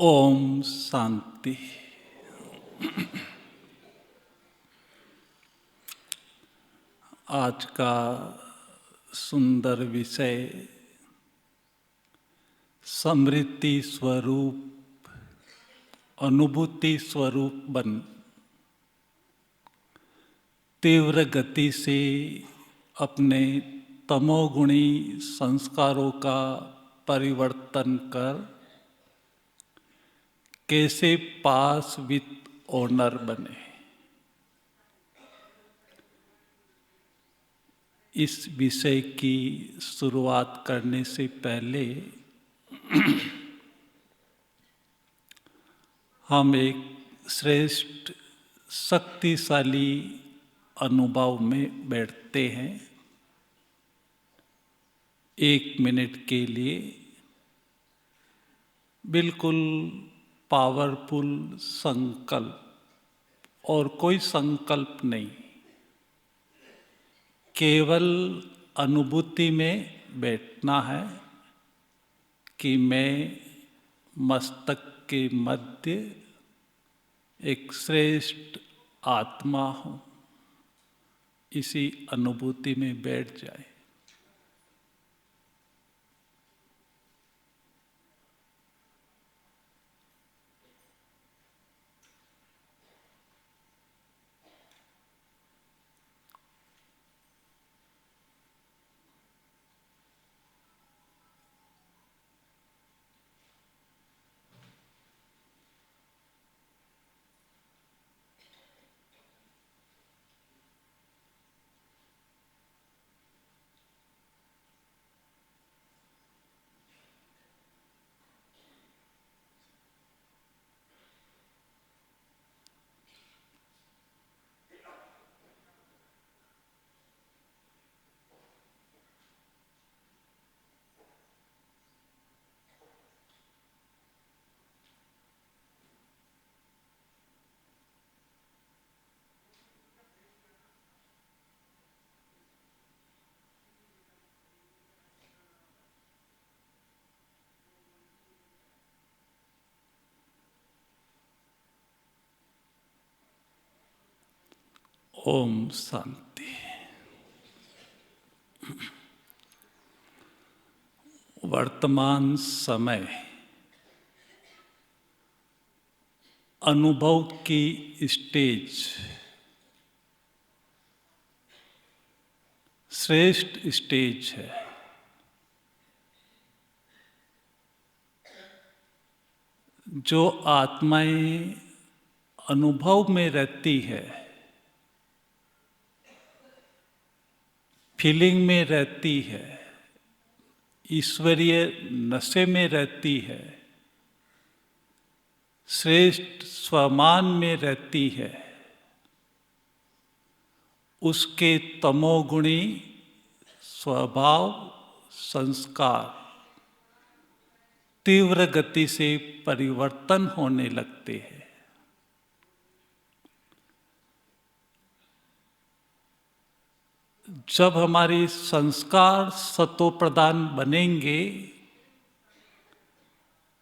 ओम शांति। आज का सुंदर विषय समृद्धि स्वरूप, अनुभूति स्वरूप बन तीव्र गति से अपने तमोगुणी संस्कारों का परिवर्तन कर कैसे पास विथ ओनर बने। इस विषय की शुरुआत करने से पहले हम एक श्रेष्ठ शक्तिशाली अनुभव में बैठते हैं। 1 मिनट के लिए बिल्कुल पावरफुल संकल्प और कोई संकल्प नहीं, केवल अनुभूति में बैठना है कि मैं मस्तक के मध्य एक श्रेष्ठ आत्मा हूँ। इसी अनुभूति में बैठ जाए। ओम शांति। वर्तमान समय अनुभव की स्टेज श्रेष्ठ स्टेज है। जो आत्माएं अनुभव में रहती है, फीलिंग में रहती है, ईश्वरीय नशे में रहती है, श्रेष्ठ स्वमान में रहती है, उसके तमोगुणी स्वभाव संस्कार तीव्र गति से परिवर्तन होने लगते हैं। जब हमारे संस्कार सतोप्रधान बनेंगे,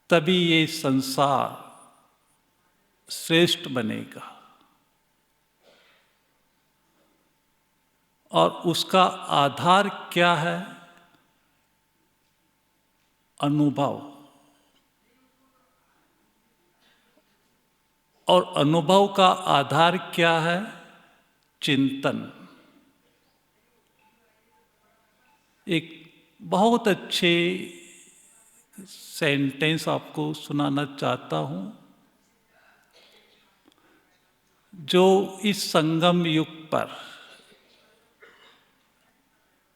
तभी ये संसार श्रेष्ठ बनेगा। और उसका आधार क्या है? अनुभव। और अनुभव का आधार क्या है? चिंतन। एक बहुत अच्छे सेंटेंस आपको सुनाना चाहता हूँ, जो इस संगम युग पर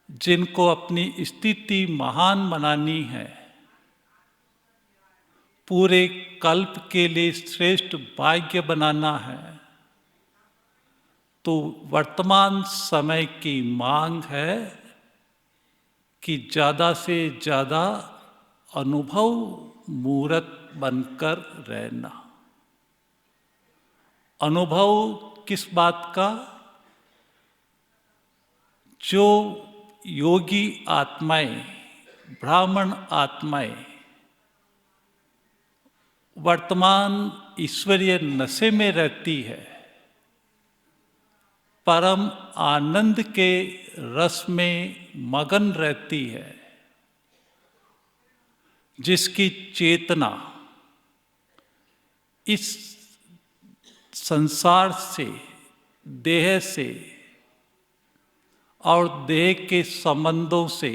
जिनको अपनी स्थिति महान बनानी है, पूरे कल्प के लिए श्रेष्ठ भाग्य बनाना है, तो वर्तमान समय की मांग है कि ज़्यादा से ज़्यादा अनुभव मूर्त बनकर रहना। अनुभव किस बात का? जो योगी आत्माएं, ब्राह्मण आत्माएं वर्तमान ईश्वरीय नशे में रहती है, परम आनंद के रस में मगन रहती है, जिसकी चेतना इस संसार से, देह से और देह के संबंधों से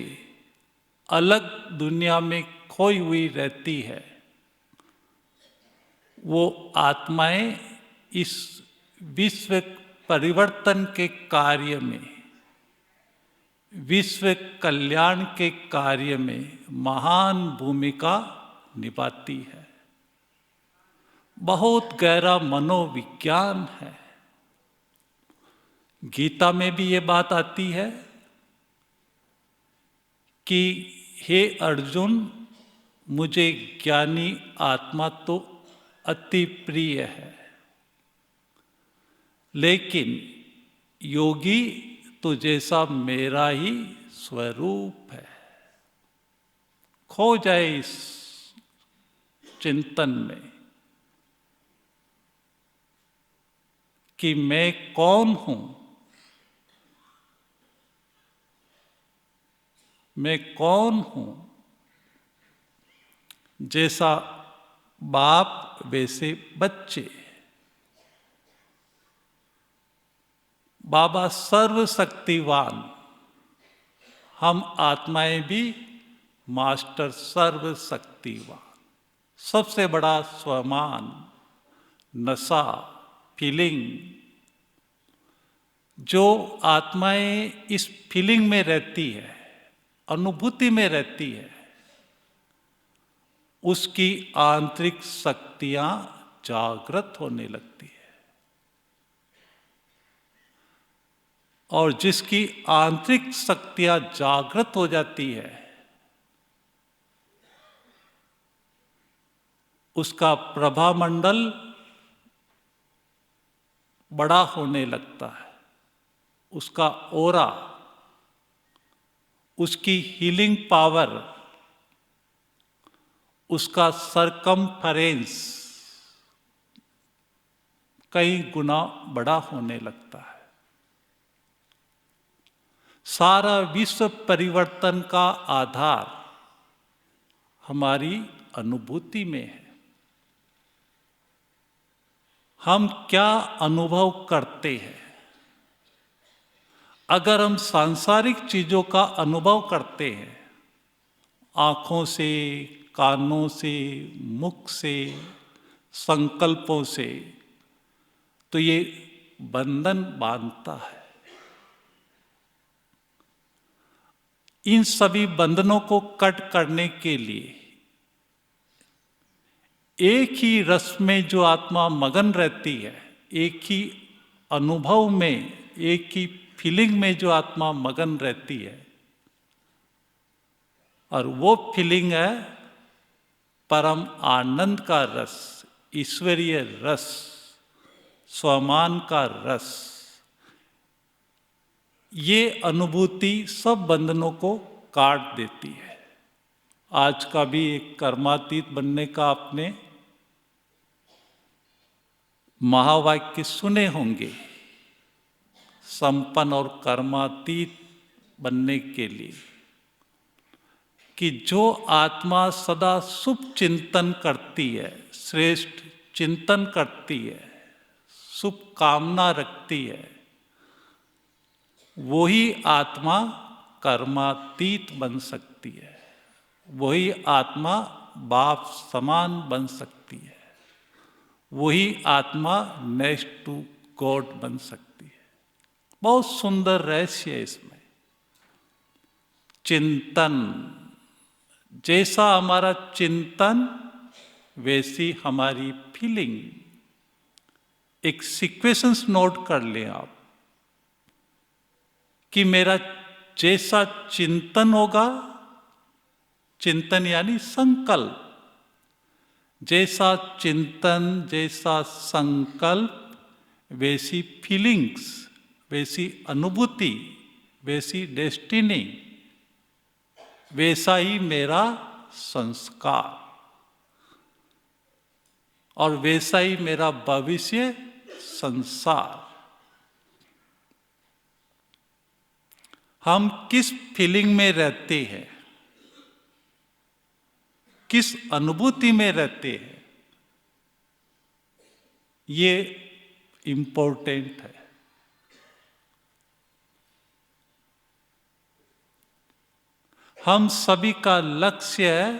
अलग दुनिया में खोई हुई रहती है, वो आत्माएं इस विश्व परिवर्तन के कार्य में, विश्व कल्याण के कार्य में महान भूमिका निभाती है। बहुत गहरा मनोविज्ञान है। गीता में भी ये बात आती है कि हे अर्जुन, मुझे ज्ञानी आत्मा तो अति प्रिय है, लेकिन योगी तो जैसा मेरा ही स्वरूप है। खो जाए इस चिंतन में कि मैं कौन हूं, मैं कौन हूं। जैसा बाप वैसे बच्चे। बाबा सर्वशक्तिवान, हम आत्माएं भी मास्टर सर्वशक्तिवान। सबसे बड़ा स्वमान, नशा, फीलिंग। जो आत्माएं इस फीलिंग में रहती है, अनुभूति में रहती है, उसकी आंतरिक शक्तियां जागृत होने लगती है। और जिसकी आंतरिक शक्तियां जागृत हो जाती है, उसका प्रभामंडल बड़ा होने लगता है। उसका ओरा, उसकी हीलिंग पावर, उसका सरकमफरेंस कई गुना बड़ा होने लगता है। सारा विश्व परिवर्तन का आधार हमारी अनुभूति में है। हम क्या अनुभव करते हैं? अगर हम सांसारिक चीजों का अनुभव करते हैं, आंखों से, कानों से, मुख से, संकल्पों से, तो ये बंधन बांधता है। इन सभी बंधनों को कट करने के लिए एक ही रस में जो आत्मा मगन रहती है, एक ही अनुभव में, एक ही फीलिंग में जो आत्मा मगन रहती है, और वो फीलिंग है परम आनंद का रस, ईश्वरीय रस, स्वमान का रस। ये अनुभूति सब बंधनों को काट देती है। आज का भी एक कर्मातीत बनने का आपने महावाक्य सुने होंगे। संपन्न और कर्मातीत बनने के लिए कि जो आत्मा सदा शुभ चिंतन करती है, श्रेष्ठ चिंतन करती है, शुभ कामना रखती है, वही आत्मा कर्मातीत बन सकती है। वही आत्मा बाप समान बन सकती है। वही आत्मा नेक्स्ट टू गॉड बन सकती है। बहुत सुंदर रहस्य है इसमें। चिंतन, जैसा हमारा चिंतन वैसी हमारी फीलिंग। एक सीक्वेंस नोट कर लें आप कि मेरा जैसा चिंतन होगा, चिंतन यानी संकल्प, जैसा चिंतन, जैसा संकल्प, वैसी फीलिंग्स, वैसी अनुभूति, वैसी डेस्टिनी, वैसा ही मेरा संस्कार। और वैसा ही मेरा भविष्य संसार। हम किस फीलिंग में रहते हैं, किस अनुभूति में रहते हैं, ये इम्पोर्टेंट है। हम सभी का लक्ष्य है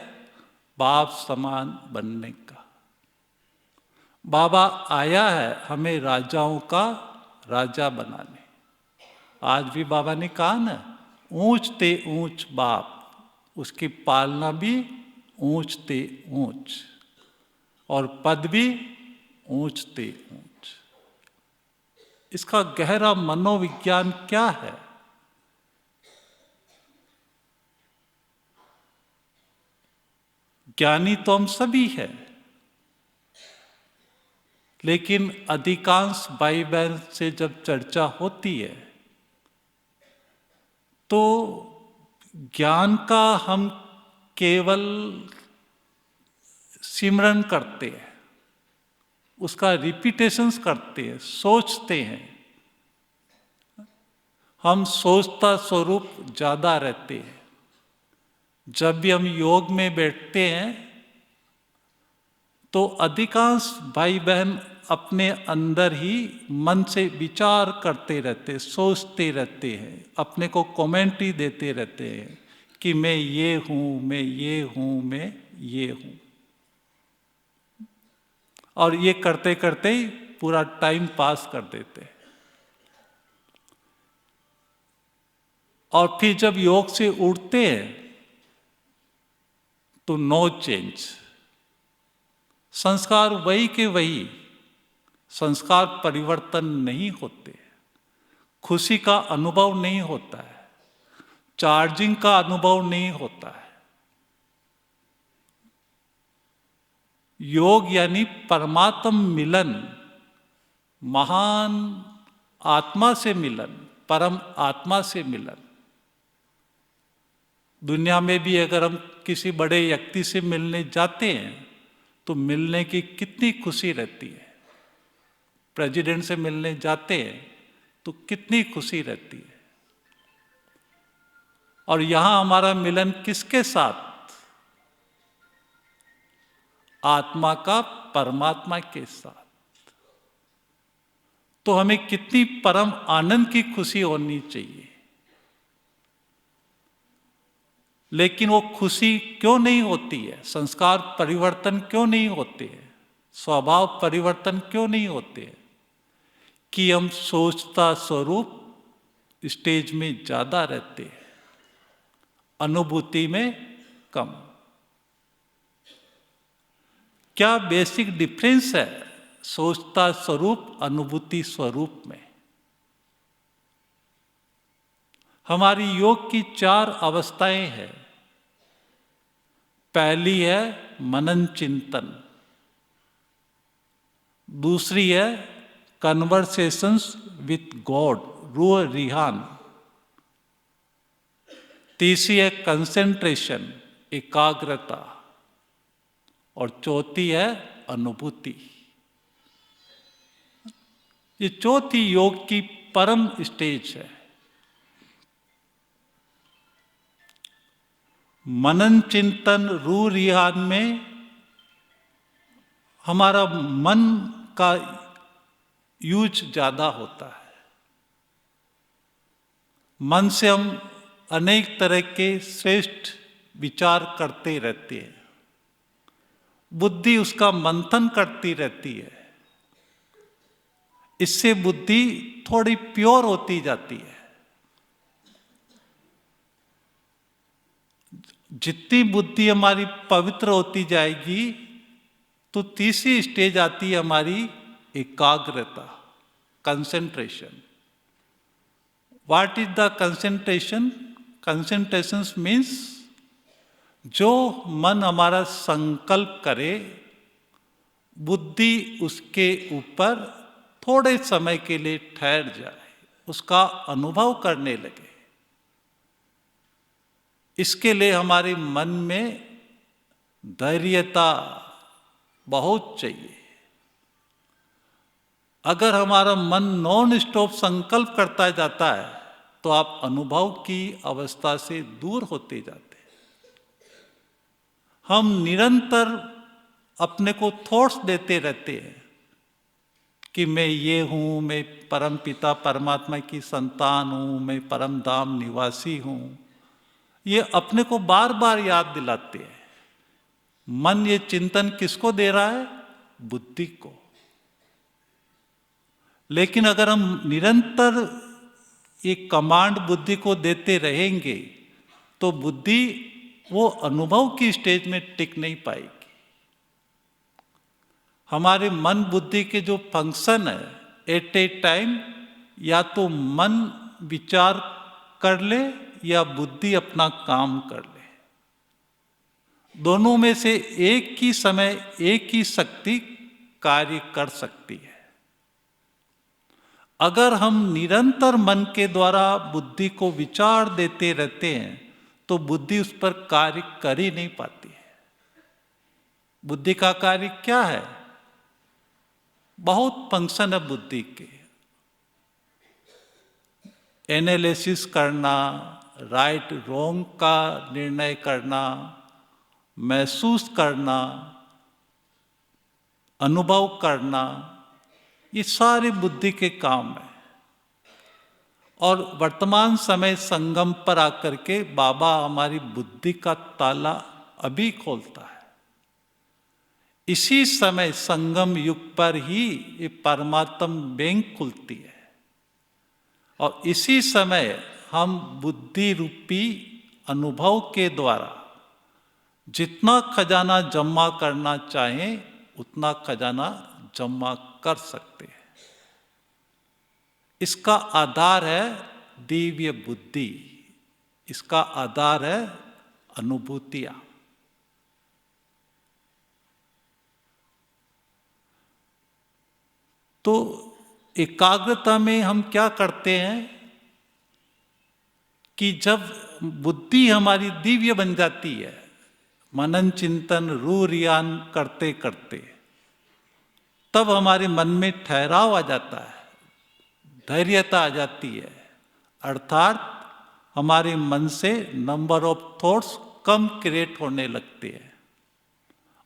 बाप समान बनने का। बाबा आया है हमें राजाओं का राजा बनाने। आज भी बाबा ने कहा ना, ऊंच ते ऊंच बाप, उसकी पालना भी ऊंच ते ऊंच, और पद भी ऊंच ते ऊंच। इसका गहरा मनोविज्ञान क्या है? ज्ञानी तो हम सभी हैं, लेकिन अधिकांश भाई बहन से जब चर्चा होती है तो ज्ञान का हम केवल सिमरन करते हैं, उसका रिपीटेशंस करते हैं, सोचते हैं। हम सोचता स्वरूप ज्यादा रहते हैं। जब भी हम योग में बैठते हैं तो अधिकांश भाई बहन अपने अंदर ही मन से विचार करते रहते, सोचते रहते हैं, अपने को कमेंट ही देते रहते हैं कि मैं ये हूं, मैं ये हूं, मैं ये हूं। और ये करते करते ही पूरा टाइम पास कर देते हैं। और फिर जब योग से उठते हैं तो नो चेंज, संस्कार वही के वही, संस्कार परिवर्तन नहीं होते, खुशी का अनुभव नहीं होता है, चार्जिंग का अनुभव नहीं होता है। योग यानी परमात्म मिलन, महान आत्मा से मिलन, परम आत्मा से मिलन। दुनिया में भी अगर हम किसी बड़े व्यक्ति से मिलने जाते हैं तो मिलने की कितनी खुशी रहती है। प्रेसिडेंट से मिलने जाते हैं तो कितनी खुशी रहती है। और यहां हमारा मिलन किसके साथ? आत्मा का परमात्मा के साथ। तो हमें कितनी परम आनंद की खुशी होनी चाहिए। लेकिन वो खुशी क्यों नहीं होती है? संस्कार परिवर्तन क्यों नहीं होते हैं? स्वभाव परिवर्तन क्यों नहीं होते हैं? कि हम सोचता स्वरूप स्टेज में ज्यादा रहते हैं, अनुभूति में कम। क्या बेसिक डिफरेंस है सोचता स्वरूप अनुभूति स्वरूप में? हमारी योग की 4 अवस्थाएं हैं। पहली है मनन चिंतन, दूसरी है कन्वर्सेशंस विथ गॉड, रूह रिहान, तीसरी है कंसेंट्रेशन, एकाग्रता, और चौथी है अनुभूति। ये चौथी योग की परम स्टेज है। मनन चिंतन रूह रिहान में हमारा मन का यूज ज्यादा होता है। मन से हम अनेक तरह के श्रेष्ठ विचार करते रहते हैं, बुद्धि उसका मंथन करती रहती है। इससे बुद्धि थोड़ी प्योर होती जाती है। जितनी बुद्धि हमारी पवित्र होती जाएगी तो तीसरी स्टेज आती है हमारी एकाग्रता, concentration. What is the concentration? Concentration means जो मन हमारा संकल्प करे, बुद्धि उसके ऊपर थोड़े समय के लिए ठहर जाए, उसका अनुभव करने लगे। इसके लिए हमारे मन में धैर्यता बहुत चाहिए, अगर हमारा मन नॉन स्टॉप संकल्प करता जाता है तो आप अनुभव की अवस्था से दूर होते जाते हैं। हम निरंतर अपने को थॉट्स देते रहते हैं कि मैं ये हूँ, मैं परम पिता परमात्मा की संतान हूँ, मैं परम धाम निवासी हूँ। ये अपने को बार बार याद दिलाते हैं। मन ये चिंतन किसको दे रहा है? बुद्धि को। लेकिन अगर हम निरंतर ये कमांड बुद्धि को देते रहेंगे तो बुद्धि वो अनुभव की स्टेज में टिक नहीं पाएगी। हमारे मन बुद्धि के जो फंक्शन है, एट ए टाइम या तो मन विचार कर ले या बुद्धि अपना काम कर ले। दोनों में से एक ही समय एक ही शक्ति कार्य कर सकती है। अगर हम निरंतर मन के द्वारा बुद्धि को विचार देते रहते हैं तो बुद्धि उस पर कार्य कर ही नहीं पाती है। बुद्धि का कार्य क्या है? बहुत फंक्शन है बुद्धि के। एनालिसिस करना, राइट रॉन्ग का निर्णय करना, महसूस करना, अनुभव करना, ये सारे बुद्धि के काम है। और वर्तमान समय संगम पर आकर के बाबा हमारी बुद्धि का ताला अभी खोलता है। इसी समय संगम युग पर ही ये परमात्म बैंक खुलती है और इसी समय हम बुद्धि रूपी अनुभव के द्वारा जितना खजाना जमा करना चाहें उतना खजाना जमा कर सकते हैं। इसका आधार है दिव्य बुद्धि, इसका आधार है अनुभूतियां। तो एकाग्रता में हम क्या करते हैं कि जब बुद्धि हमारी दिव्य बन जाती है, मनन चिंतन रू रियान करते करते, तब हमारे मन में ठहराव आ जाता है, धैर्यता आ जाती है। अर्थात हमारे मन से number of thoughts come create होने लगते हैं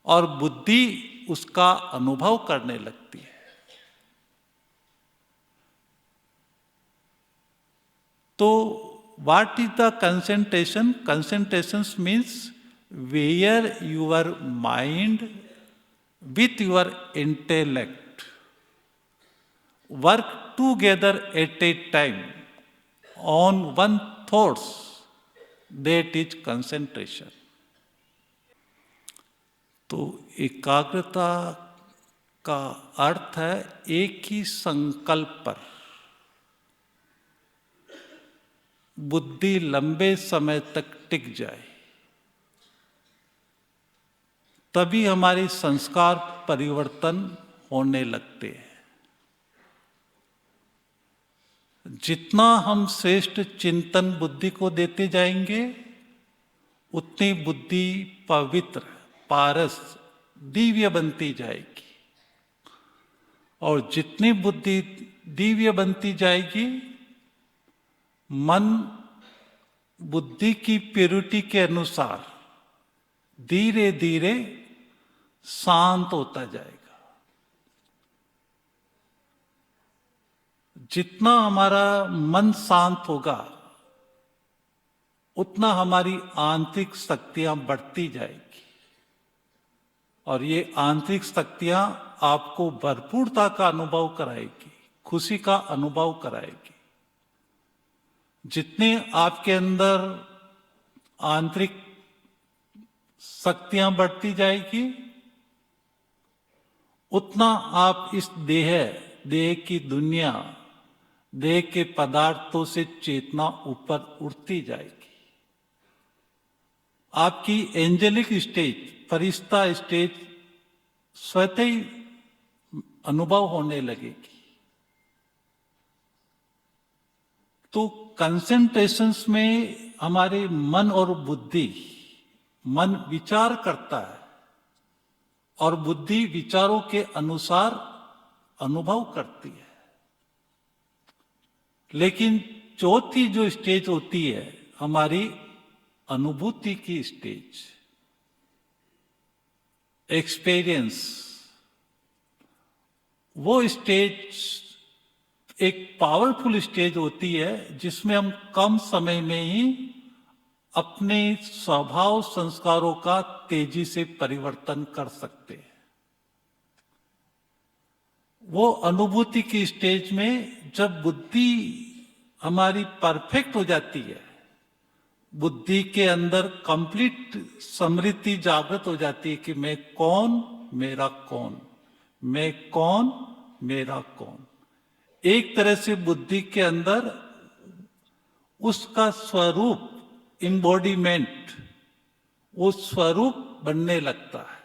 और बुद्धि उसका अनुभव करने लगती है। तो what is the concentration? Concentration means where your mind with your intellect work together at a time on one thoughts, that is concentration. तो एकाग्रता का अर्थ है एक ही संकल्प पर बुद्धि लंबे समय तक टिक जाए, तभी हमारे संस्कार परिवर्तन होने लगते हैं। जितना हम श्रेष्ठ चिंतन बुद्धि को देते जाएंगे उतनी बुद्धि पवित्र, पारस, दिव्य बनती जाएगी और जितनी बुद्धि दिव्य बनती जाएगी मन बुद्धि की प्योरिटी के अनुसार धीरे धीरे शांत होता जाएगा। जितना हमारा मन शांत होगा उतना हमारी आंतरिक शक्तियां बढ़ती जाएगी और ये आंतरिक शक्तियां आपको भरपूरता का अनुभव कराएगी, खुशी का अनुभव कराएगी। जितने आपके अंदर आंतरिक शक्तियां बढ़ती जाएगी उतना आप इस देह की दुनिया, देह के पदार्थों से चेतना ऊपर उठती जाएगी। आपकी एंजेलिक स्टेज, फरिश्ता स्टेज स्वतः ही अनुभव होने लगेगी। तो कंसंट्रेशंस में हमारे मन और बुद्धि, मन विचार करता है और बुद्धि विचारों के अनुसार अनुभव करती है। लेकिन चौथी जो स्टेज होती है हमारी अनुभूति की स्टेज, एक्सपीरियंस, वो स्टेज एक पावरफुल स्टेज होती है जिसमें हम कम समय में ही अपने स्वभाव संस्कारों का तेजी से परिवर्तन कर सकते हैं। वो अनुभूति की स्टेज में जब बुद्धि हमारी परफेक्ट हो जाती है, बुद्धि के अंदर कंप्लीट स्मृति जागृत हो जाती है कि मैं कौन, मेरा कौन, मैं कौन, मेरा कौन। एक तरह से बुद्धि के अंदर उसका स्वरूप, इम्बॉडीमेंट, वो स्वरूप बनने लगता है।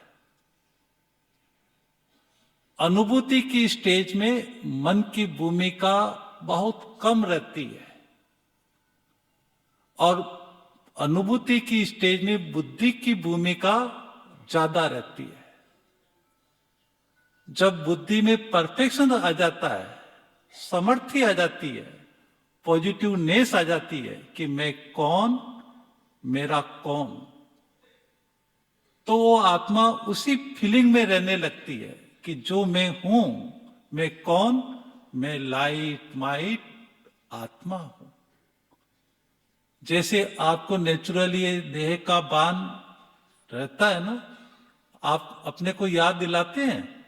अनुभूति की स्टेज में मन की भूमिका बहुत कम रहती है और अनुभूति की स्टेज में बुद्धि की भूमिका ज्यादा रहती है। जब बुद्धि में परफेक्शन आ जाता है, समर्थी आ जाती है, पॉजिटिवनेस आ जाती है कि मैं कौन, मेरा कौन, तो वो आत्मा उसी फीलिंग में रहने लगती है कि जो मैं हूं, मैं कौन, मैं लाइट माइट आत्मा हूं। जैसे आपको नेचुरली देह का भान रहता है ना, आप अपने को याद दिलाते हैं,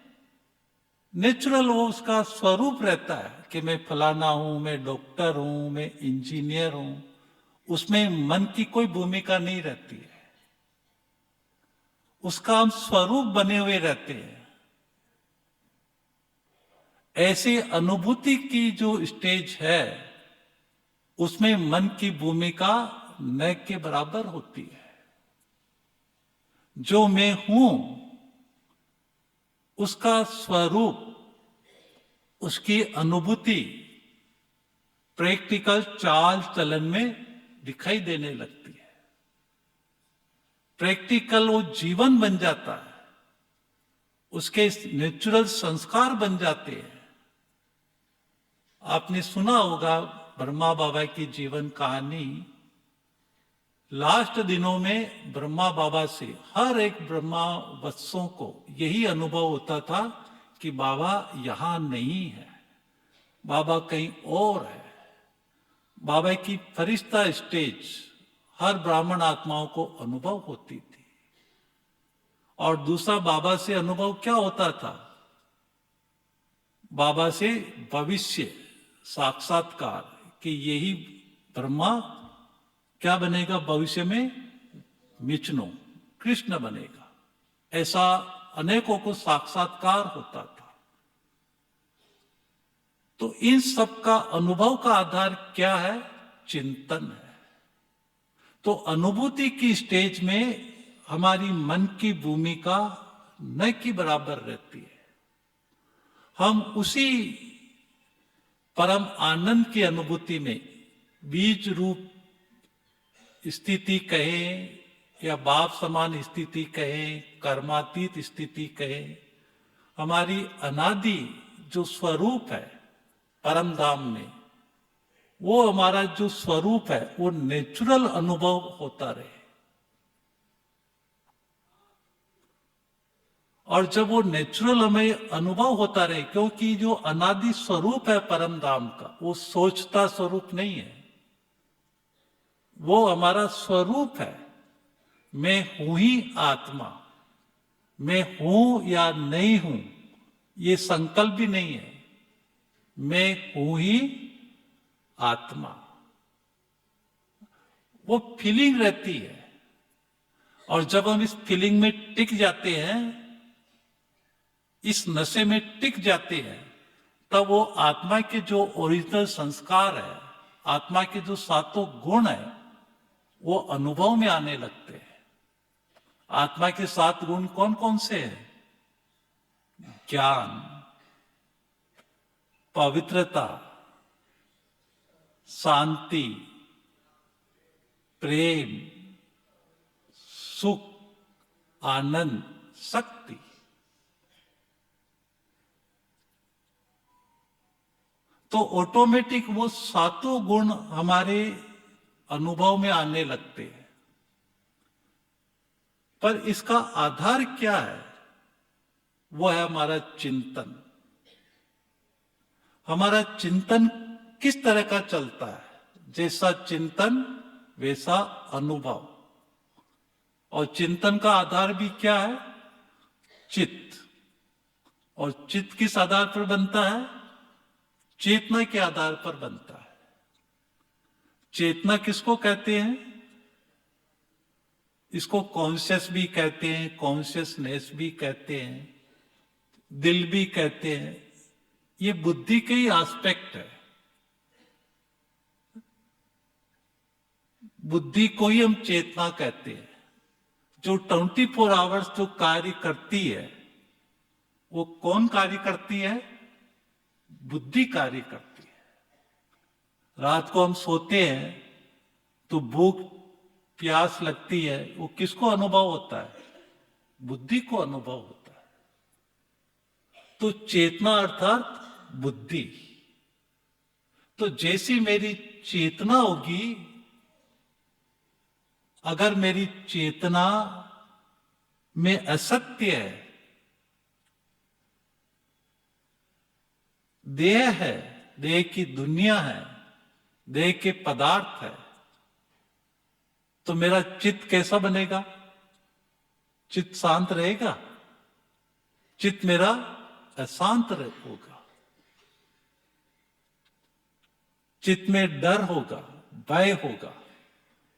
नेचुरल वो उसका स्वरूप रहता है कि मैं फलाना हूं, मैं डॉक्टर हूं, मैं इंजीनियर हूं। उसमें मन की कोई भूमिका नहीं रहती है, उसका हम स्वरूप बने हुए रहते हैं। ऐसी अनुभूति की जो स्टेज है उसमें मन की भूमिका न के बराबर होती है। जो मैं हूं उसका स्वरूप, उसकी अनुभूति प्रैक्टिकल चाल चलन में दिखाई देने लगती है। प्रैक्टिकल वो जीवन बन जाता है, उसके नेचुरल संस्कार बन जाते हैं। आपने सुना होगा ब्रह्मा बाबा की जीवन कहानी। लास्ट दिनों में ब्रह्मा बाबा से हर एक ब्रह्मा वत्सों को यही अनुभव होता था कि बाबा यहां नहीं है, बाबा कहीं और है। बाबा की फरिश्ता स्टेज हर ब्राह्मण आत्माओं को अनुभव होती थी। और दूसरा बाबा से अनुभव क्या होता था? बाबा से भविष्य साक्षात्कार कि यही ब्रह्मा क्या बनेगा भविष्य में, विष्णु, कृष्ण बनेगा। ऐसा अनेकों को साक्षात्कार होता था। तो इन सब का अनुभव का आधार क्या है? चिंतन है। तो अनुभूति की स्टेज में हमारी मन की भूमिका न की बराबर रहती है। हम उसी परम आनंद की अनुभूति में बीज रूप स्थिति कहें या बाप समान स्थिति कहें, कर्मातीत स्थिति कहें, हमारी अनादि जो स्वरूप है परम धाम में, वो हमारा जो स्वरूप है वो नेचुरल अनुभव होता रहे। और जब वो नेचुरल हमें अनुभव होता रहे, क्योंकि जो अनादि स्वरूप है परम धाम का वो सोचता स्वरूप नहीं है, वो हमारा स्वरूप है। मैं हूं ही आत्मा, मैं हूं या नहीं हूं ये संकल्प भी नहीं है, मैं हूं ही आत्मा। वो फीलिंग रहती है। और जब हम इस फीलिंग में टिक जाते हैं, इस नशे में टिक जाते हैं, तब वो आत्मा के जो ओरिजिनल संस्कार है, आत्मा के जो सातों गुण है, वो अनुभव में आने लगते हैं। आत्मा के 7 गुण कौन कौन से हैं? ज्ञान, पवित्रता, शांति, प्रेम, सुख, आनंद, शक्ति। तो ऑटोमेटिक वो सातों गुण हमारे अनुभव में आने लगते हैं। पर इसका आधार क्या है? वो है हमारा चिंतन। हमारा चिंतन किस तरह का चलता है? जैसा चिंतन वैसा अनुभव। और चिंतन का आधार भी क्या है? चित्त। और चित्त किस आधार पर बनता है? चेतना के आधार पर बनता है। चेतना किसको कहते हैं? इसको कॉन्शियस भी कहते हैं, कॉन्शियसनेस भी कहते हैं, दिल भी कहते हैं। ये बुद्धि के ही एस्पेक्ट है। बुद्धि को ही हम चेतना कहते हैं। जो 24 आवर्स जो कार्य करती है, वो कौन कार्य करती है? बुद्धि कार्य करती है। रात को हम सोते हैं तो भूख प्यास लगती है, वो किसको अनुभव होता है? बुद्धि को अनुभव होता है। तो चेतना अर्थात बुद्धि। तो जैसी मेरी चेतना होगी, अगर मेरी चेतना में असत्य है, देह है, देह की दुनिया है, देह के पदार्थ है, तो मेरा चित्त कैसा बनेगा? चित्त शांत रहेगा? चित्त मेरा अशांत होगा। चित्त में डर होगा, भय होगा,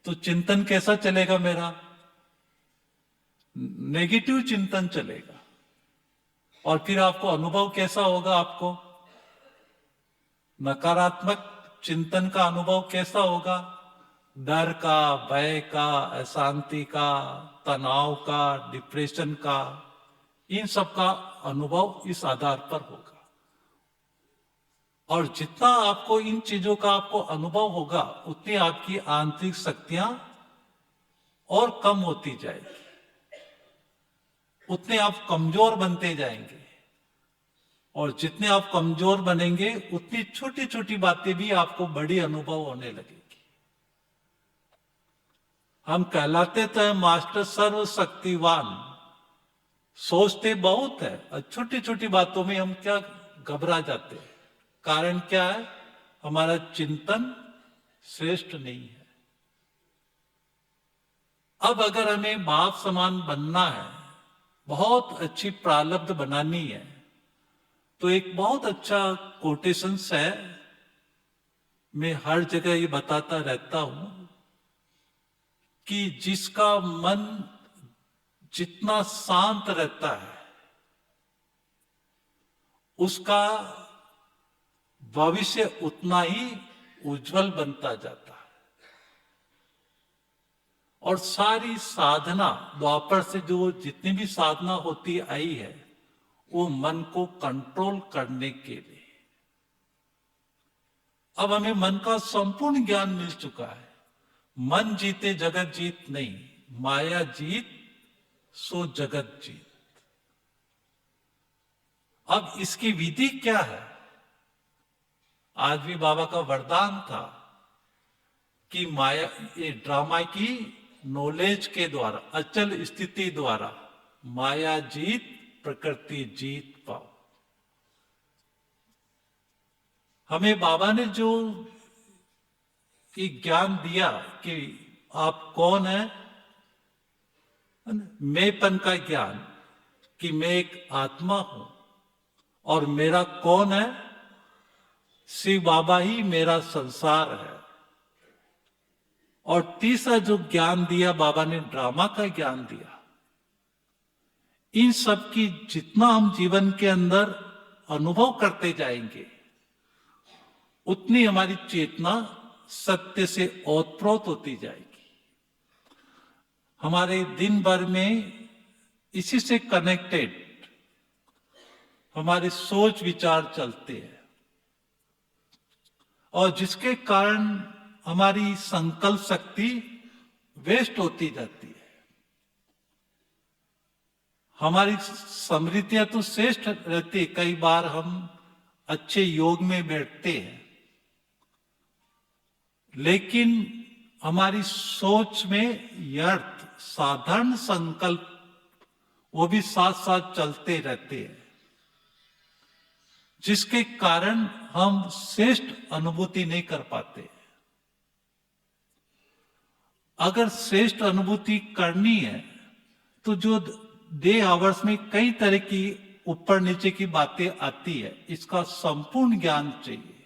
तो चिंतन कैसा चलेगा मेरा? नेगेटिव चिंतन चलेगा। और फिर आपको अनुभव कैसा होगा? आपको नकारात्मक चिंतन का अनुभव कैसा होगा? डर का, भय का, अशांति का, तनाव का, डिप्रेशन का, इन सब का अनुभव इस आधार पर होगा। और जितना आपको इन चीजों का आपको अनुभव होगा, उतनी आपकी आंतरिक शक्तियां और कम होती जाएगी, उतने आप कमजोर बनते जाएंगे। और जितने आप कमजोर बनेंगे, उतनी छोटी छोटी बातें भी आपको बड़ी अनुभव होने लगेगी। हम कहलाते तो है मास्टर सर्वशक्तिवान, सोचते बहुत है, और छोटी छोटी बातों में हम क्या घबरा जाते हैं। कारण क्या है? हमारा चिंतन श्रेष्ठ नहीं है। अब अगर हमें बाप समान बनना है, बहुत अच्छी प्रारब्ध बनानी है, तो एक बहुत अच्छा कोटेशंस है, मैं हर जगह ये बताता रहता हूं कि जिसका मन जितना शांत रहता है, उसका भविष्य उतना ही उज्जवल बनता जाता है। और सारी साधना द्वापर से जो जितनी भी साधना होती आई है, वो मन को कंट्रोल करने के लिए। अब हमें मन का संपूर्ण ज्ञान मिल चुका है। मन जीते जगत जीत नहीं, माया जीत सो जगत जीत। अब इसकी विधि क्या है? आज भी बाबा का वरदान था कि माया, ये ड्रामा की नॉलेज के द्वारा, अचल स्थिति द्वारा माया जीत प्रकृति जीत पाओ। हमें बाबा ने जो एक ज्ञान दिया कि आप कौन है, मैंपन का ज्ञान, कि मैं एक आत्मा हूं और मेरा कौन है? शिव बाबा ही मेरा संसार है। और तीसरा जो ज्ञान दिया बाबा ने, ड्रामा का ज्ञान दिया। इन सब की जितना हम जीवन के अंदर अनुभव करते जाएंगे, उतनी हमारी चेतना सत्य से ओतप्रोत होती जाएगी। हमारे दिन भर में इसी से कनेक्टेड हमारे सोच विचार चलते हैं, और जिसके कारण हमारी संकल्प शक्ति वेस्ट होती जाती है। हमारी स्मृतियां तो श्रेष्ठ रहती है। कई बार हम अच्छे योग में बैठते हैं, लेकिन हमारी सोच में व्यर्थ साधारण संकल्प वो भी साथ साथ चलते रहते हैं, जिसके कारण हम श्रेष्ठ अनुभूति नहीं कर पाते। अगर श्रेष्ठ अनुभूति करनी है तो जो डे आवर्स में कई तरह की ऊपर नीचे की बातें आती है, इसका संपूर्ण ज्ञान चाहिए।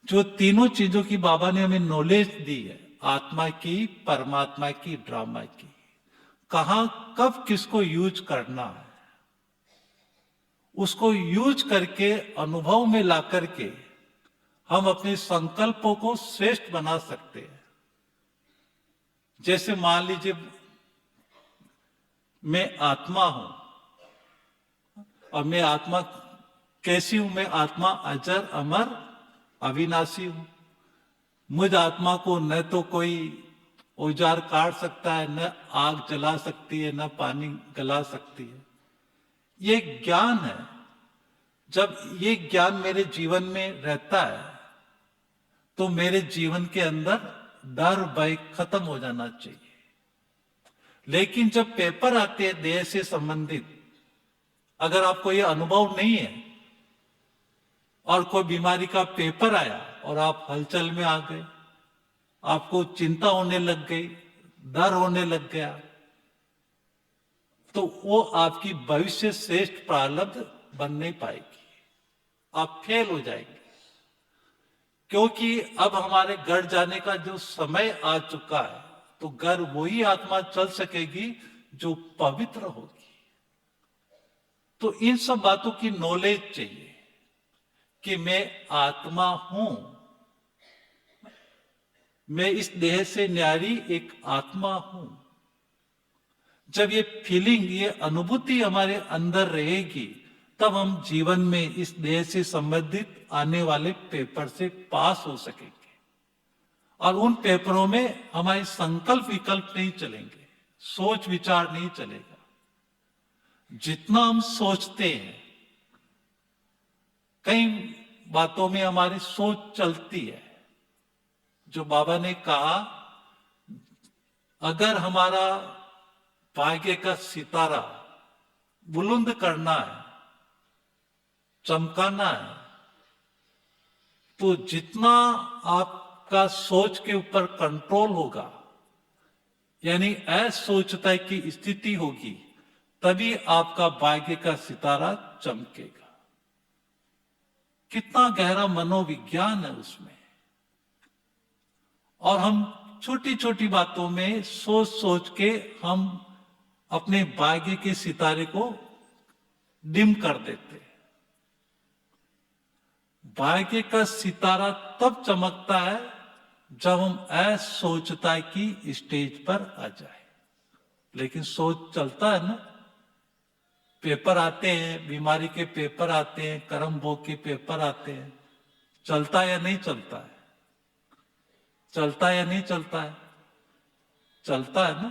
जो तीनों चीजों की बाबा ने हमें नॉलेज दी है, आत्मा की, परमात्मा की, ड्रामा की, कहां कब किसको यूज करना है, उसको यूज करके अनुभव में ला करके हम अपने संकल्पों को श्रेष्ठ बना सकते हैं। जैसे मान लीजिए मैं आत्मा हूं, और मैं आत्मा कैसी हूं? मैं आत्मा अजर अमर अविनाशी हूं। मुझ आत्मा को न तो कोई औजार काट सकता है, न आग जला सकती है, न पानी गला सकती है। ये ज्ञान है। जब ये ज्ञान मेरे जीवन में रहता है तो मेरे जीवन के अंदर डर भय खत्म हो जाना चाहिए। लेकिन जब पेपर आते हैं देह से संबंधित, अगर आपको ये अनुभव नहीं है और कोई बीमारी का पेपर आया और आप हलचल में आ गए, आपको चिंता होने लग गई, डर होने लग गया, तो वो आपकी भविष्य श्रेष्ठ प्रारब्ध बन नहीं पाएगी, आप फेल हो जाएंगे। क्योंकि अब हमारे घर जाने का जो समय आ चुका है, तो घर वही आत्मा चल सकेगी जो पवित्र होगी। तो इन सब बातों की नॉलेज चाहिए कि मैं आत्मा हूं, मैं इस देह से न्यारी एक आत्मा हूं। जब ये फीलिंग, ये अनुभूति हमारे अंदर रहेगी, तब हम जीवन में इस देह से संबंधित आने वाले पेपर से पास हो सकेंगे। और उन पेपरों में हमारे संकल्प विकल्प नहीं चलेंगे, सोच विचार नहीं चलेगा। जितना हम सोचते हैं, कई बातों में हमारी सोच चलती है। जो बाबा ने कहा, अगर हमारा भाग्य का सितारा बुलंद करना है, चमकाना है, तो जितना आपका सोच के ऊपर कंट्रोल होगा, यानी असोचता की स्थिति होगी, तभी आपका भाग्य का सितारा चमकेगा। कितना गहरा मनोविज्ञान है उसमें। और हम छोटी छोटी बातों में सोच सोच के हम अपने भाग्य के सितारे को डिम कर देते हैं। भाग्य का सितारा तब चमकता है जब हम असोचता की स्टेज पर आ जाए। लेकिन सोच चलता है ना, पेपर आते हैं, बीमारी के पेपर आते हैं, कर्म भोग के पेपर आते हैं, चलता है या नहीं चलता है? चलता है या नहीं चलता है? चलता है ना।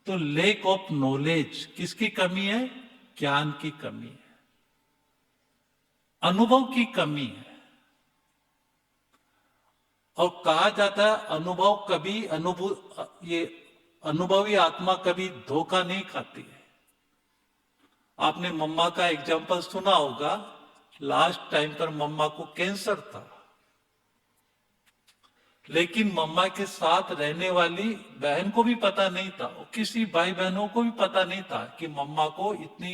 तो लेक ऑफ नॉलेज, किसकी कमी है? ज्ञान की कमी है, अनुभव की कमी है। और कहा जाता है अनुभव कभी ये अनुभवी आत्मा कभी धोखा नहीं खाती है। आपने मम्मा का एग्जाम्पल सुना होगा। लास्ट टाइम पर मम्मा को कैंसर था, लेकिन मम्मा के साथ रहने वाली बहन को भी पता नहीं था, और किसी भाई बहनों को भी पता नहीं था कि मम्मा को इतनी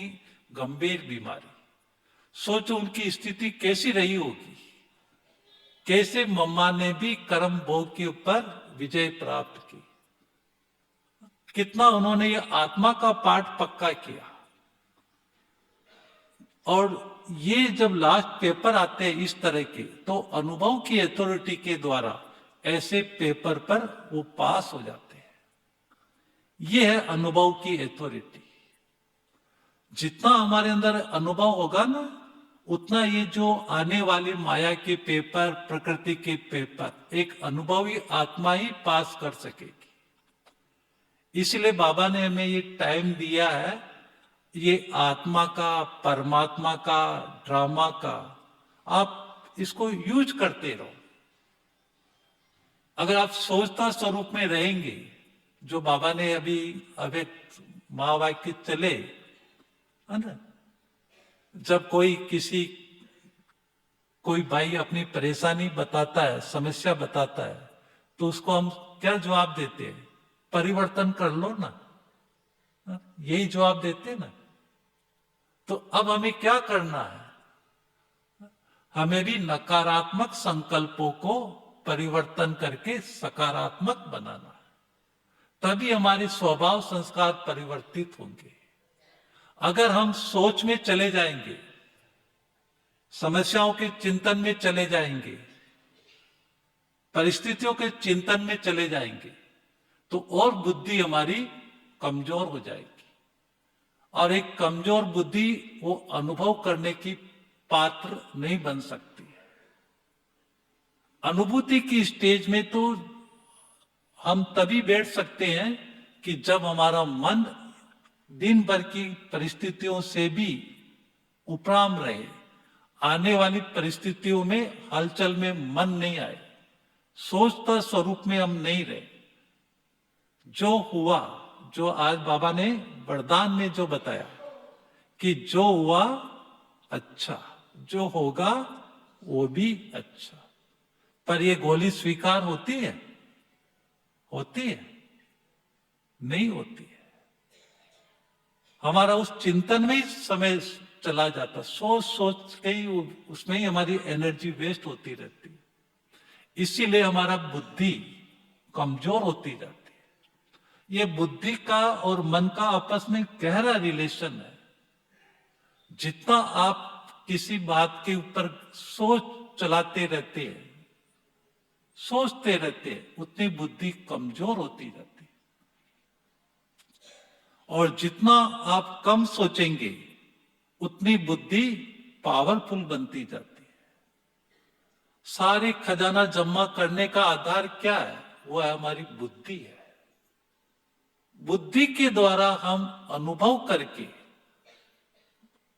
गंभीर बीमारी। सोचो उनकी स्थिति कैसी रही होगी। कैसे मम्मा ने भी कर्म भोग के ऊपर विजय प्राप्त की, कितना उन्होंने ये आत्मा का पाठ पक्का किया। और ये जब लास्ट पेपर आते हैं इस तरह के, तो अनुभव की अथॉरिटी के द्वारा ऐसे पेपर पर वो पास हो जाते हैं। ये है अनुभव की अथॉरिटी। जितना हमारे अंदर अनुभव होगा ना, उतना ये जो आने वाली माया के पेपर, प्रकृति के पेपर, एक अनुभवी आत्मा ही पास कर सकेगी। इसलिए बाबा ने हमें ये टाइम दिया है। ये आत्मा का, परमात्मा का, ड्रामा का, आप इसको यूज करते रहो। अगर आप सोचता स्वरूप में रहेंगे, जो बाबा ने अभी अव्यक्त महावाक्य चले, है ना, जब कोई भाई अपनी परेशानी बताता है, समस्या बताता है, तो उसको हम क्या जवाब देते हैं? परिवर्तन कर लो ना, यही जवाब देते ना। तो अब हमें क्या करना है? हमें भी नकारात्मक संकल्पों को परिवर्तन करके सकारात्मक बनाना है, तभी हमारे स्वभाव संस्कार परिवर्तित होंगे। अगर हम सोच में चले जाएंगे, समस्याओं के चिंतन में चले जाएंगे, परिस्थितियों के चिंतन में चले जाएंगे, तो और बुद्धि हमारी कमजोर हो जाएगी। और एक कमजोर बुद्धि वो अनुभव करने की पात्र नहीं बन सकती है। अनुभूति की स्टेज में तो हम तभी बैठ सकते हैं कि जब हमारा मन दिन भर की परिस्थितियों से भी उपराम रहे, आने वाली परिस्थितियों में हलचल में मन नहीं आए, सोचता स्वरूप में हम नहीं रहे। जो हुआ, जो आज बाबा ने वरदान में जो बताया कि जो हुआ अच्छा, जो होगा वो भी अच्छा, पर ये गोली स्वीकार होती है? होती है? नहीं होती है। हमारा उस चिंतन में ही समय चला जाता, सोच सोच के ही उसमें ही हमारी एनर्जी वेस्ट होती रहती है। इसीलिए हमारा बुद्धि कमजोर होती जाती है। ये बुद्धि का और मन का आपस में गहरा रिलेशन है। जितना आप किसी बात के ऊपर सोच चलाते रहते हैं, सोचते रहते हैं, उतनी बुद्धि कमजोर होती जाती है। और जितना आप कम सोचेंगे, उतनी बुद्धि पावरफुल बनती जाती है। सारे खजाना जमा करने का आधार क्या है? वो है हमारी बुद्धि है। बुद्धि के द्वारा हम अनुभव करके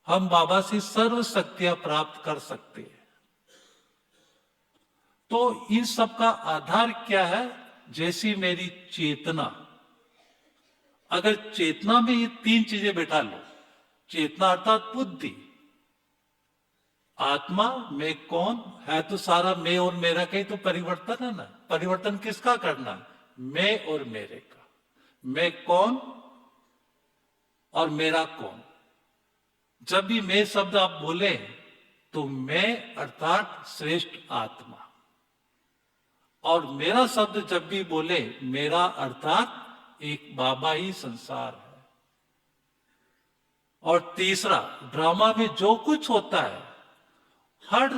हम बाबा से सर्व शक्तियां प्राप्त कर सकते हैं। तो इन सब का आधार क्या है? जैसी मेरी चेतना। अगर चेतना में ये तीन चीजें बैठा लो, चेतना अर्थात बुद्धि, आत्मा, मैं कौन है, तो सारा मैं और मेरा का ही तो परिवर्तन है ना। परिवर्तन किसका करना? मैं और मेरे का। मैं कौन और मेरा कौन। जब भी मैं शब्द आप बोले तो मैं अर्थात श्रेष्ठ आत्मा, और मेरा शब्द जब भी बोले, मेरा अर्थात एक बाबा ही संसार है। और तीसरा, ड्रामा में जो कुछ होता है, हर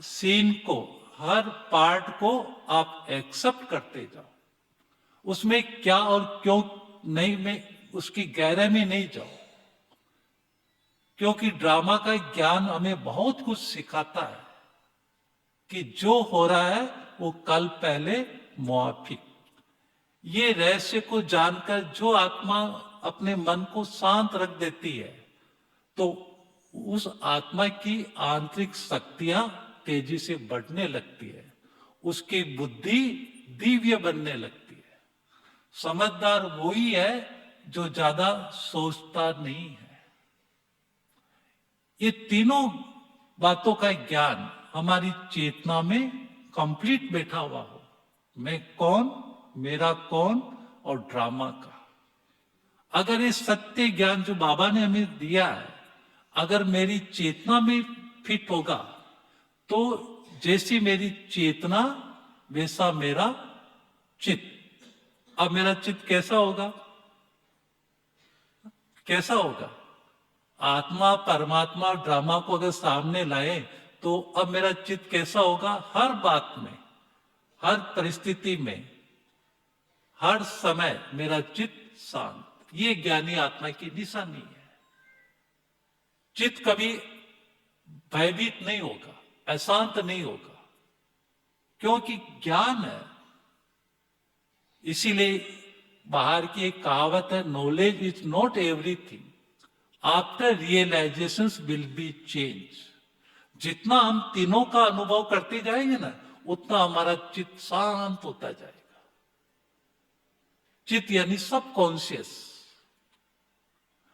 सीन को, हर पार्ट को आप एक्सेप्ट करते जाओ। उसमें क्या और क्यों नहीं, में उसकी गहराई में नहीं जाओ, क्योंकि ड्रामा का ज्ञान हमें बहुत कुछ सिखाता है कि जो हो रहा है वो कल पहले मुआफिक। ये रहस्य को जानकर जो आत्मा अपने मन को शांत रख देती है, तो उस आत्मा की आंतरिक शक्तियां तेजी से बढ़ने लगती है, उसकी बुद्धि दिव्य बनने लगती है। समझदार वही है जो ज्यादा सोचता नहीं है। ये तीनों बातों का ज्ञान हमारी चेतना में कंप्लीट बैठा हुआ हो, मैं कौन, मेरा कौन और ड्रामा का। अगर ये सत्य ज्ञान जो बाबा ने हमें दिया है, अगर मेरी चेतना में फिट होगा, तो जैसी मेरी चेतना वैसा मेरा चित्त। अब मेरा चित्त कैसा होगा? कैसा होगा? आत्मा, परमात्मा, ड्रामा को अगर सामने लाए, तो अब मेरा चित्त कैसा होगा? हर बात में, हर परिस्थिति में, हर समय मेरा चित्त शांत। ये ज्ञानी आत्मा की निशानी है। चित्त कभी भयभीत नहीं होगा, अशांत नहीं होगा, क्योंकि ज्ञान है। इसीलिए बाहर की एक कहावत है, knowledge is not everything, after realisations will be change. जितना हम तीनों का अनुभव करते जाएंगे ना, उतना हमारा चित्त शांत होता जाएगा। चित्त यानी सब कॉन्शियस।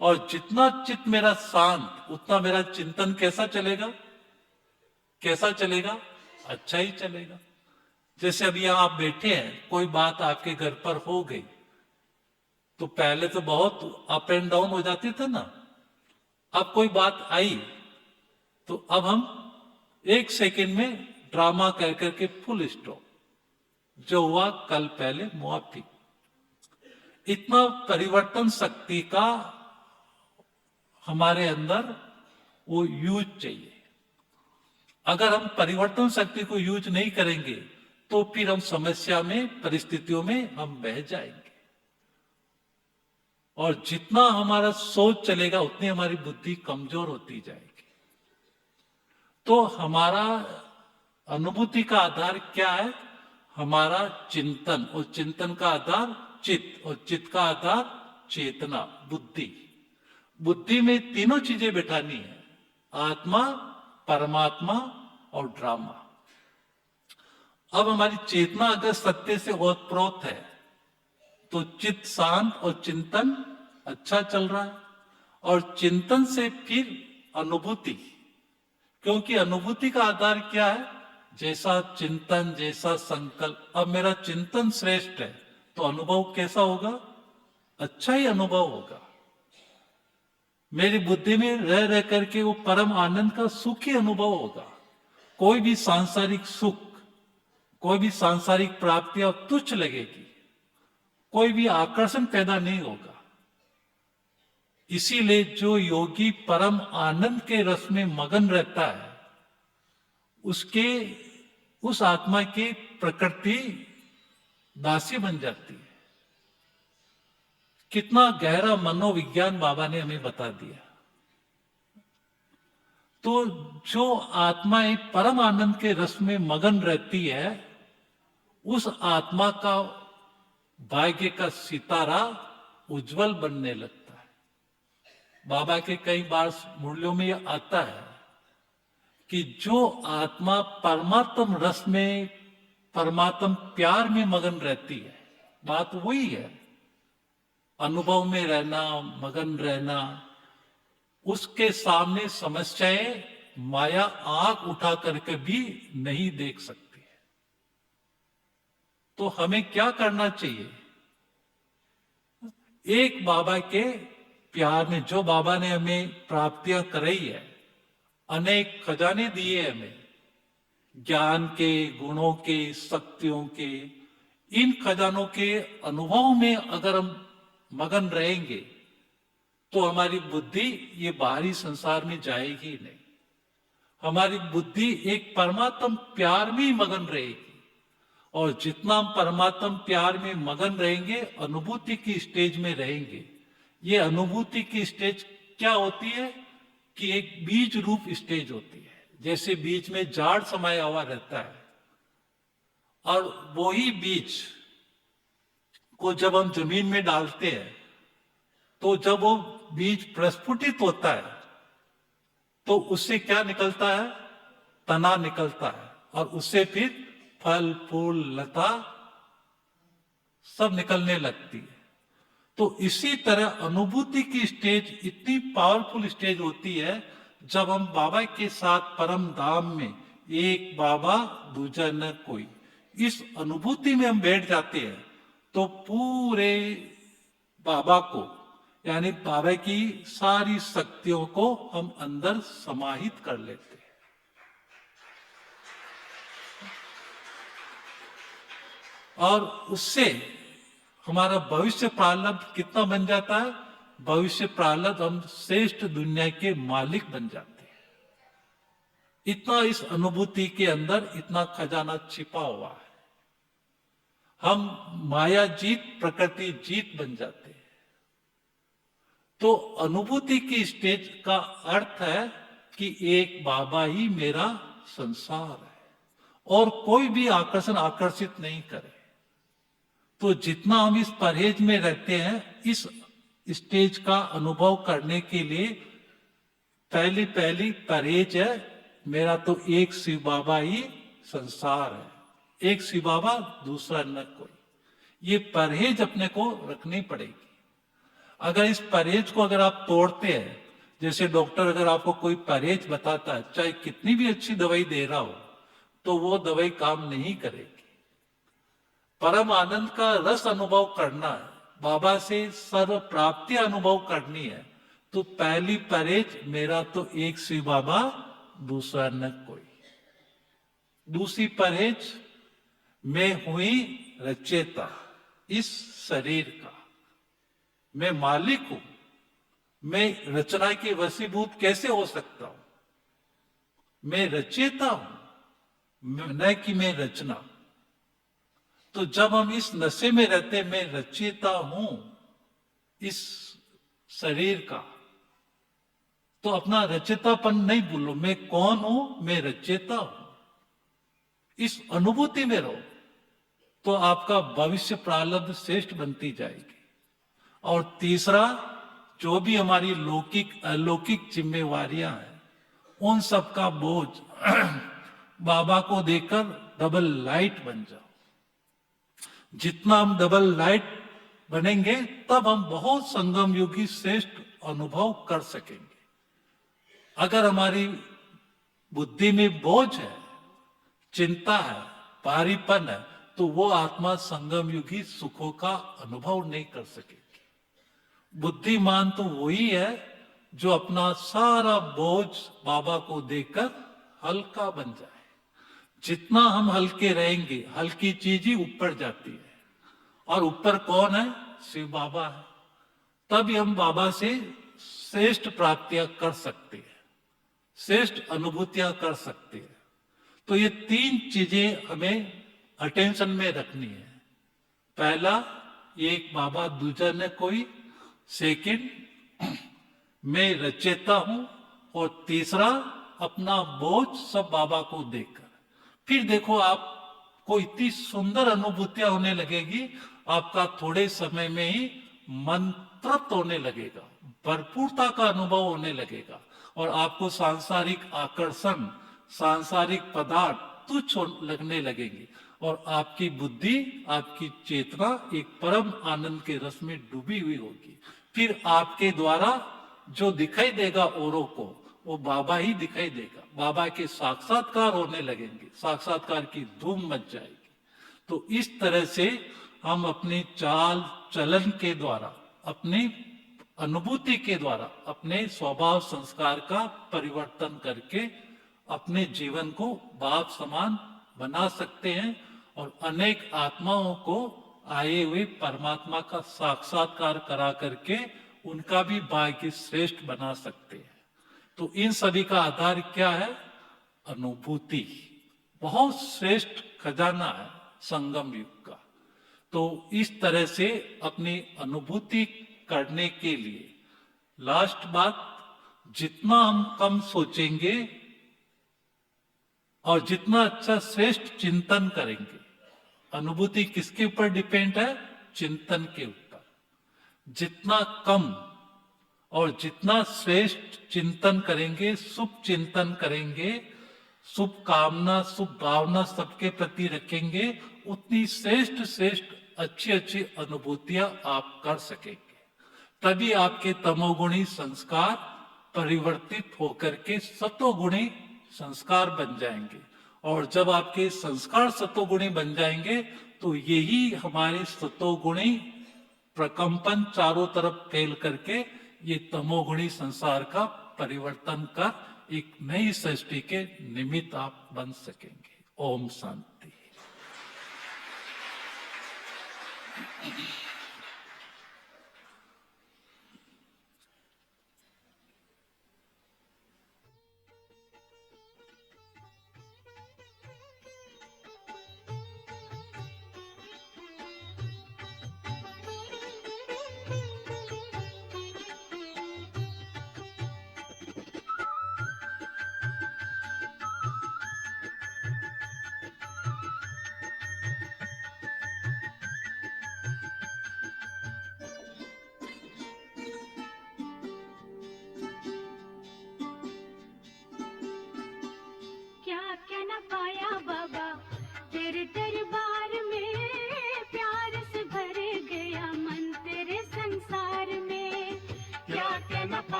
और जितना चित्त मेरा शांत, उतना मेरा चिंतन कैसा चलेगा? कैसा चलेगा? अच्छा ही चलेगा। जैसे अभी यहां आप बैठे हैं, कोई बात आपके घर पर हो गई, तो पहले तो बहुत अप एंड डाउन हो जाते थे ना। अब कोई बात आई तो अब हम 1 सेकेंड में ड्रामा कह करके फुल स्टॉप, जो हुआ कल पहले मुआफी। इतना परिवर्तन शक्ति का हमारे अंदर वो यूज चाहिए। अगर हम परिवर्तन शक्ति को यूज नहीं करेंगे तो फिर हम समस्या में, परिस्थितियों में हम बह जाएंगे। और जितना हमारा सोच चलेगा, उतनी हमारी बुद्धि कमजोर होती जाएगी। तो हमारा अनुभूति का आधार क्या है? हमारा चिंतन, और चिंतन का आधार चित्त, और चित्त का आधार चेतना, बुद्धि। बुद्धि में तीनों चीजें बैठानी है, आत्मा, परमात्मा और ड्रामा। अब हमारी चेतना अगर सत्य से ओतप्रोत है तो चित्त शांत और चिंतन अच्छा चल रहा है। और चिंतन से फिर अनुभूति, क्योंकि अनुभूति का आधार क्या है? जैसा चिंतन, जैसा संकल्प। अब मेरा चिंतन श्रेष्ठ है तो अनुभव कैसा होगा? अच्छा ही अनुभव होगा। मेरी बुद्धि में रह रह करके वो परम आनंद का सुख ही अनुभव होगा। कोई भी सांसारिक सुख, कोई भी सांसारिक प्राप्तियां तुच्छ लगेगी, कोई भी आकर्षण पैदा नहीं होगा। इसीलिए जो योगी परम आनंद के रस में मगन रहता है, उसके, उस आत्मा की प्रकृति दासी बन जाती है। कितना गहरा मनोविज्ञान बाबा ने हमें बता दिया। तो जो आत्माएं परम आनंद के रस में मगन रहती है, उस आत्मा का भाग्य का सितारा उज्जवल बनने लगता है। बाबा के कई बार मुरलियों में यह आता है कि जो आत्मा परमात्म रस में, परमात्म प्यार में मगन रहती है, बात वही है, अनुभव में रहना, मगन रहना, उसके सामने समस्याएं माया आंख उठा करके भी नहीं देख सकती है। तो हमें क्या करना चाहिए? एक बाबा के प्यार में, जो बाबा ने हमें प्राप्तियां कराई है, अनेक खजाने दिए हमें, ज्ञान के, गुणों के, शक्तियों के, इन खजानों के अनुभव में अगर हम मगन रहेंगे तो हमारी बुद्धि ये बाहरी संसार में जाएगी नहीं। हमारी बुद्धि एक परमात्म प्यार में ही मगन रहेगी। और जितना हम परमात्म प्यार में मगन रहेंगे, अनुभूति की स्टेज में रहेंगे। ये अनुभूति की स्टेज क्या होती है? कि एक बीज रूप स्टेज होती है। जैसे बीज में जाड़ समाया हुआ रहता है, और वही बीज को जब हम जमीन में डालते हैं, तो जब वो बीज प्रस्फुटित होता है तो उससे क्या निकलता है? तना निकलता है, और उससे फिर फल, फूल, लता सब निकलने लगती है। तो इसी तरह अनुभूति की स्टेज इतनी पावरफुल स्टेज होती है, जब हम बाबा के साथ परम धाम में, एक बाबा दूजा न कोई, इस अनुभूति में हम बैठ जाते हैं, तो पूरे बाबा को, यानी बाबा की सारी शक्तियों को हम अंदर समाहित कर लेते हैं। और उससे हमारा भविष्य प्रारब्ध कितना बन जाता है? भविष्य प्रारब्ध हम श्रेष्ठ दुनिया के मालिक बन जाते हैं। इतना इस अनुभूति के अंदर इतना खजाना छिपा हुआ है। हम माया जीत, प्रकृति जीत बन जाते हैं। तो अनुभूति की स्टेज का अर्थ है कि एक बाबा ही मेरा संसार है, और कोई भी आकर्षण आकर्षित नहीं करे। तो जितना हम इस परहेज में रहते हैं, इस स्टेज का अनुभव करने के लिए पहली पहली परहेज है, मेरा तो एक शिव बाबा ही संसार है, एक शिव बाबा, दूसरा न कोई। ये परहेज अपने को रखनी पड़ेगी। अगर इस परहेज को अगर आप तोड़ते हैं, जैसे डॉक्टर अगर आपको कोई परहेज बताता है, चाहे कितनी भी अच्छी दवाई दे रहा हो, तो वो दवाई काम नहीं करेगी। परम आनंद का रस अनुभव करना है, बाबा से सर्व प्राप्ति अनुभव करनी है, तो पहली परहेज, मेरा तो एक शिव बाबा, दूसरा न कोई। दूसरी परहेज, मैं हुई रचेता इस शरीर का, मैं मालिक हूं, मैं रचना के वशीभूत कैसे हो सकता हूं? मैं रचेता हूं, न कि मैं रचना। तो जब हम इस नशे में रहते, मैं रचेता हूं इस शरीर का, तो अपना रचेतापन नहीं भूलो, मैं कौन हूं? मैं रचेता हूं। इस अनुभूति में रहो, तो आपका भविष्य प्रारब्ध श्रेष्ठ बनती जाएगी। और तीसरा, जो भी हमारी लौकिक अलौकिक जिम्मेवारियां हैं, उन सब का बोझ बाबा को देकर डबल लाइट बन जाओ। जितना हम डबल लाइट बनेंगे, तब हम बहुत संगम युगी श्रेष्ठ अनुभव कर सकेंगे। अगर हमारी बुद्धि में बोझ है, चिंता है, भारीपन है, तो वो आत्मा संगम युगी सुखों का अनुभव नहीं कर सकेगी। बुद्धिमान तो वही है जो अपना सारा बोझ बाबा को देकर हल्का बन जाए। जितना हम हल्के रहेंगे, हल्की चीज ही ऊपर जाती है, और ऊपर कौन है? शिव बाबा है। तभी हम बाबा से श्रेष्ठ प्राप्तियां कर सकते हैं, श्रेष्ठ अनुभूतियां कर सकते हैं। तो ये तीन चीजें हमें अटेंशन में रखनी है। पहला, एक बाबा, दूजा न कोई। सेकंड, मैं रचेता हूं। और तीसरा, अपना बोझ सब बाबा को देकर। फिर देखो, आपको इतनी सुंदर अनुभूतियां होने लगेगी, आपका थोड़े समय में ही मन तृप्त होने लगेगा, भरपूरता का अनुभव होने लगेगा, और आपको सांसारिक आकर्षण, सांसारिक पदार्थ तुच्छ लगने लगेंगे, और आपकी बुद्धि, आपकी चेतना एक परम आनंद के रस में डूबी हुई होगी। फिर आपके द्वारा जो दिखाई देगा औरों को, वो बाबा ही दिखाई देगा। बाबा के साक्षात्कार होने लगेंगे, साक्षात्कार की धूम मच जाएगी। तो इस तरह से हम अपनी चाल चलन के द्वारा, अपनी अनुभूति के द्वारा, अपने स्वभाव संस्कार का परिवर्तन करके अपने जीवन को बाप समान बना सकते हैं, और अनेक आत्माओं को आए हुए परमात्मा का साक्षात्कार करा करके उनका भी भाग्य श्रेष्ठ बना सकते हैं। तो इन सभी का आधार क्या है? अनुभूति। बहुत श्रेष्ठ खजाना है संगम युग का। तो इस तरह से अपनी अनुभूति करने के लिए, लास्ट बात, जितना हम कम सोचेंगे और जितना अच्छा श्रेष्ठ चिंतन करेंगे, अनुभूति किसके ऊपर डिपेंड है? चिंतन के ऊपर। जितना कम और जितना श्रेष्ठ चिंतन करेंगे, शुभ चिंतन करेंगे, शुभ कामना, शुभ भावना सबके प्रति रखेंगे, उतनी श्रेष्ठ श्रेष्ठ अच्छी अच्छी अनुभूतियां आप कर सकेंगे। तभी आपके तमोगुणी संस्कार परिवर्तित होकर के सतोगुणी संस्कार बन जाएंगे, और जब आपके संस्कार सतोगुणी बन जाएंगे, तो यही हमारे सतोगुणी प्रकंपन चारों तरफ फैल करके ये तमोगुणी संसार का परिवर्तन कर एक नई सृष्टि के निमित्त आप बन सकेंगे। ओम शांति।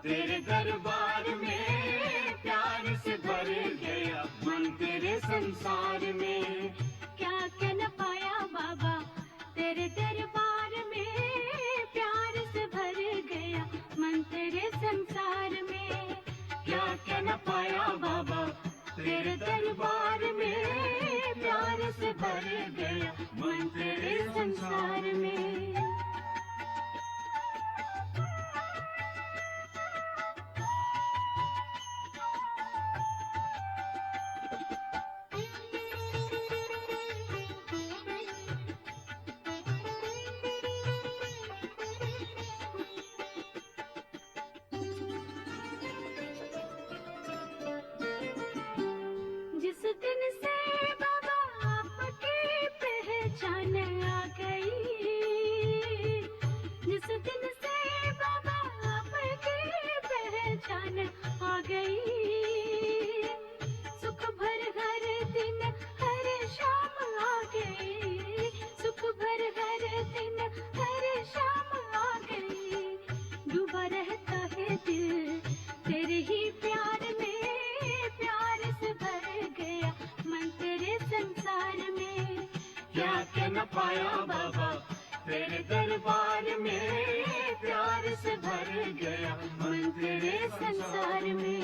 तेरे दरबार में प्यार से भर गया मन तेरे संसार में। क्या क्या न पाया बाबा तेरे दरबार में, प्यार से भर गया मन तेरे संसार में। क्या क्या न पाया बाबा तेरे दरबार में, प्यार से भर गया मन तेरे संसार में। जिस दिन से बाबा आपकी पहचान आ गई, जिस दिन से बाबा आपकी पहचान आ गई, सुख भर हर दिन हर शाम आ गई, सुख भर हर दिन हर शाम आ गई। डूबा रहता है दिल तेरे ही प्यार में, प्यार से भर गया मन तेरे संसार में। क्या क्या न पाया बाबा तेरे दरबार में, प्यार से भर गया मन तेरे संसार में।